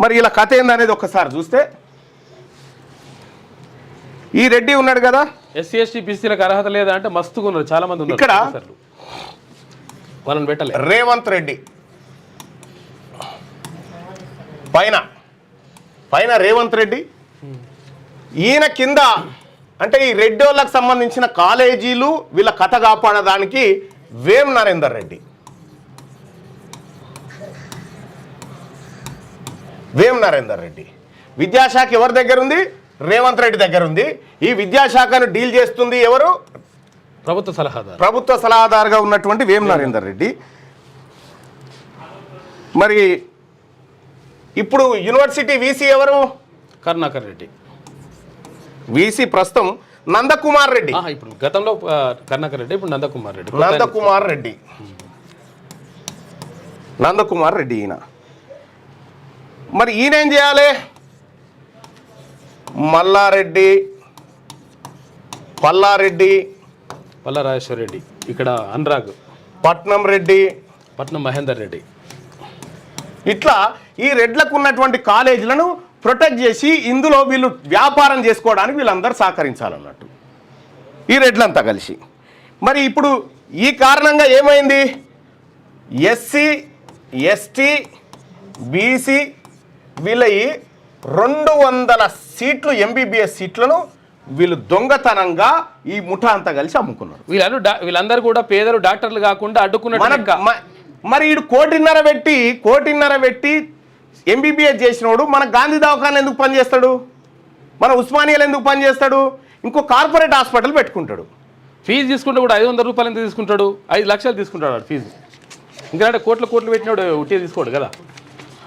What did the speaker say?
మరి ఇలా కథ ఏందనేది ఒక్కసారి చూస్తే, ఈ రెడ్డి ఉన్నాడు కదా, ఎస్సీ ఎస్టీ బీసీలకు అర్హత లేదా అంటే మస్తుగా ఉన్నారు, చాలా మంది ఉన్నారు ఇక్కడ. వాళ్ళని పెట్టలే. రేవంత్ రెడ్డి పైన రేవంత్ రెడ్డి, ఈయన కింద అంటే ఈ రెడ్డి వాళ్ళకి సంబంధించిన కాలేజీలు వీళ్ళ కథ కాపాడడానికి వేం నరేందర్ రెడ్డి. విద్యాశాఖ ఎవరి దగ్గర ఉంది? రేవంత్ రెడ్డి దగ్గర ఉంది. ఈ విద్యాశాఖను డీల్ చేస్తుంది ఎవరు? ప్రభుత్వ సలహాదారుగా ఉన్నటువంటి వేం నరేందర్ రెడ్డి. మరి ఇప్పుడు యూనివర్సిటీ వీసీ ఎవరు? కరుణాకర్ రెడ్డి. వీసీ ప్రస్తుతం నందకుమార్ రెడ్డి. ఇప్పుడు గతంలో కరుణాకర్ రెడ్డి, ఇప్పుడు నందకుమార్ రెడ్డి ఈయన. మరి ఈయన ఏం చేయాలి? మల్లారెడ్డి, పల్లారాజేశ్వర రెడ్డి, ఇక్కడ అనురాగ్, పట్నం మహేందర్ రెడ్డి, ఇట్లా ఈ రెడ్లకు ఉన్నటువంటి కాలేజీలను ప్రొటెక్ట్ చేసి ఇందులో వీళ్ళు వ్యాపారం చేసుకోవడానికి వీళ్ళందరూ సహకరించాలన్నట్టు ఈ రెడ్లంతా కలిసి. మరి ఇప్పుడు ఈ కారణంగా ఏమైంది? ఎస్సీ ఎస్టీ బీసీ వీళ్ళ 200 సీట్లు ఎంబీబీఎస్ సీట్లను వీళ్ళు దొంగతనంగా ఈ ముఠా అంతా కలిసి అమ్ముకున్నారు. వీళ్ళందరూ కూడా పేదలు, డాక్టర్లు కాకుండా అడ్డుకున్న. మరి వీడు కోటిన్నర పెట్టి ఎంబీబీఎస్ చేసినోడు మన గాంధీ దవాఖాన ఎందుకు పనిచేస్తాడు? మన ఉస్మానియాలో ఎందుకు పనిచేస్తాడు? ఇంకో కార్పొరేట్ హాస్పిటల్ పెట్టుకుంటాడు. ఫీజు తీసుకుంటే కూడా 500 రూపాయలు ఎంత తీసుకుంటాడు? 5 లక్షలు తీసుకుంటాడు ఫీజు. ఎందుకంటే కోట్లు పెట్టినాడు ఉట్టి తీసుకోడు కదా.